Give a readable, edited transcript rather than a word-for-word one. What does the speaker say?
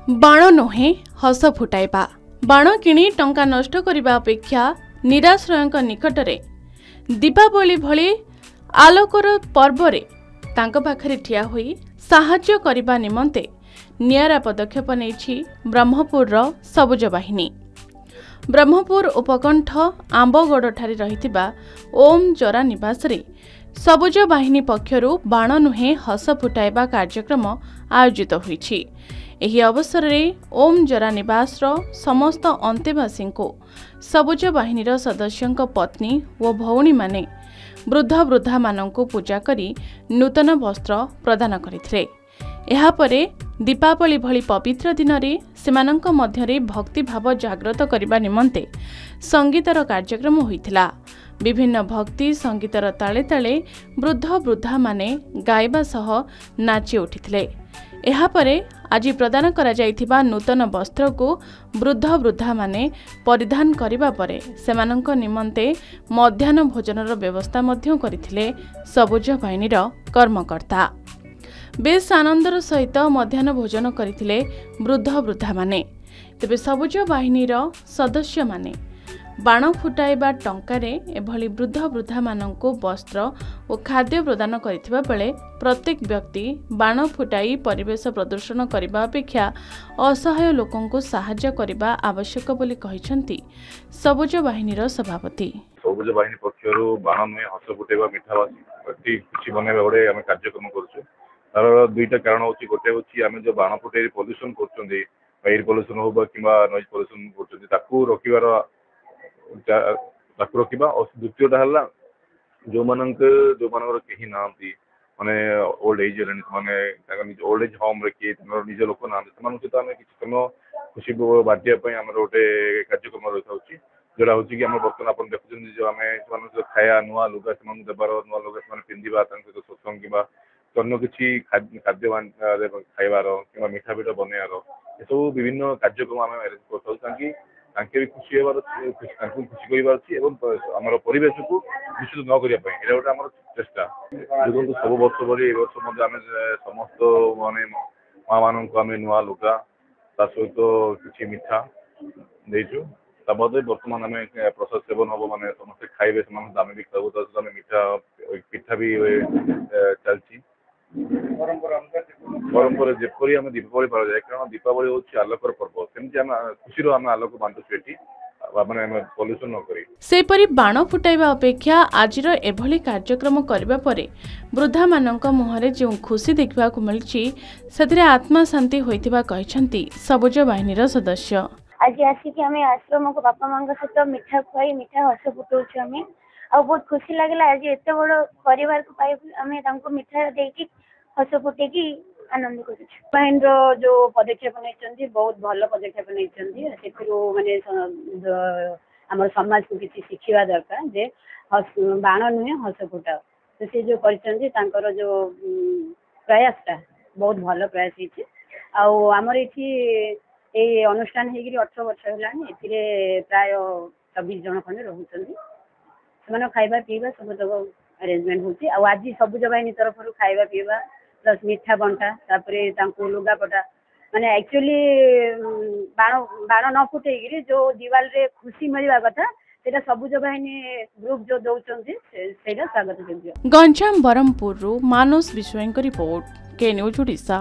बाण नुहे हस फुटाइबा। बाण किणी टंका नष्ट करिबा अपेक्षा निराश्रयଙ୍କ निकटरे दीपावली भली आलोकर पर्वरे तांक पाखरे ठिया होई साहाय्य करिबा निमंते नियारा पदक्षेप नेछि ब्रह्मपुर सबुज बाहिनी। ब्रह्मपुर उपकंठ आंबगड़ ठारे रहितिबा ओम जरा निवास रे सबुज बाहिनी पक्षरु बाण नुहे हस फुटाइबा कार्यक्रम आयोजित होईछि। एही अवसर रे ओम जरा निवास समस्त अंतेवासी को सबुज बाहिनीर सदस्यंक पत्नी व भौणी माने वृद्ध वृद्धा मानंको पूजा करी नूतन वस्त्र प्रदान करथिले। एहा परे दीपावली भली पवित्र दिन रे सेमानंक मध्यरे भक्ति भाव जागृत करिबा निमंते संगीतर कार्यक्रम होइथिला। विभिन्न भक्ति संगीतर ताले ताले वृद्ध वृद्धा माने गायबा सह नाची उठिथिले। एहा परे आज प्रदान करा जाइथिबा नूतन वस्त्र को वृद्ध वृद्धा माने परिधान करिबा परे सेमानंक निमंते मध्याह्न भोजनर व्यवस्था मध्य करिथिले सबुज बाहिनीर कर्मकर्ता। बेस आनंदर सहित मध्याह्न भोजन करथिले वृद्ध वृद्धा माने। तेबे सबुज बाहिनीर सदस्य माने बाण फुटाइबा टंकारे एभली वृद्ध वृद्धा मानंको वस्त्र और खाद्य प्रदान करथिबा बेले प्रत्येक व्यक्ति बाण फुटाई परिवेश प्रदर्शन करबा अपेक्षा असहाय लोकंको सहाय्य करबा आवश्यक बोली कहिसंती सबुज बाहिनीर सभापति। सबुज बाहिनी पक्षरु बाण नुहे हस फुटाइबा मिठावासी खुशी बनेबा गोटे आमे कार्यक्रम करछु। तार दुईटा कारण होची, गोटे होची आमे जो बाण फुटाई पोल्यूशन करछन्ती एयर पोल्यूशन हो किंबा नॉइज पोल्यूशन करछन्ती ताकू रोकिबार रखा और द्वितीयटा है जो मानकर कहीं ना माने ओल्ड एज माने ओल्ड एज होम रे किए निज लोक ना सहित आम किसी समय खुशी बांटापी आम गोटे कार्यक्रम रही है जोड़ा हूँ कि बर्तमान आप देखुं जो आम खाया नुआ लुगा से देवार नुआ लुगा से पिंधा सहित सत्संग कि अन्य किसी खाद्य खाइबार कि मिठा पिठा बनइबार ये सब विभिन्न कार्यक्रम आम अरेंज कर भी खुशी खुशी कर परिवेश को दूषित न करने गोटे आम चेष्टा। देखो सब वर्ष भरी वर्ष समस्त माने माँ मान को आम नुआ लुगा सहित किसी मिठा देचु तबद बर्तमान आम प्रसाद सेवन हम माने समस्त खाइबे आम भी खाऊ आम मिठा पिठा भी चलती परंपरा जेपरी आम दीपावली पाल जाए कारण दीपावली हूँ आलोकर पर्व सेमती आम खुशी आम आलोक बांटुछु एटी माने पॉल्यूशन न करी। सेपरी बाण फुटाइबा अपेक्षा आजिर एभली कार्यक्रम करिबा परे वृद्धा मानक मुहरे जो खुशी देखबा को मिलछि सेथिरे आत्मा शांति होइतिबा कहिसंती सबुज बाहिनीर सदस्य। आज आसिक आम आश्रम को बापा माँ सहित मिठा खुआई मिठा हस फुटाऊँ आम आ बहुत खुशी लगला। आज एत बड़ परिवार को पाई आम मिठा देकी हस फुटेकी आनंद कर जो पदक्षेप नहीं बहुत भल पदक्षेप नहीं माने आम समाज को किसी शिखा दरकार जे बाण नुहे हस फुटाओ तो सी जो कर जो प्रयासटा बहुत भल प्रयास आमर ये अनुष्ठान हो 18 वर्ष है प्राय 24 जन खंडे रोचे खाइबा पीवा सब तक अरेंजमेंट होची। आज सबुज बाहिनी तरफ खाइबा पीवा प्लस मिठा बंटा तापर लुगापटा माने एक्चुअली बाण न फुटे जो दिवाल रे खुशी मिलवा कथा सेटा सबुज बाहिनी ग्रुप जो दौचंती सेटा स्वागत योग्य। गंजाम बरहमपुर मानस विश्वयंक रिपोर्ट के न्यूज ओडिशा।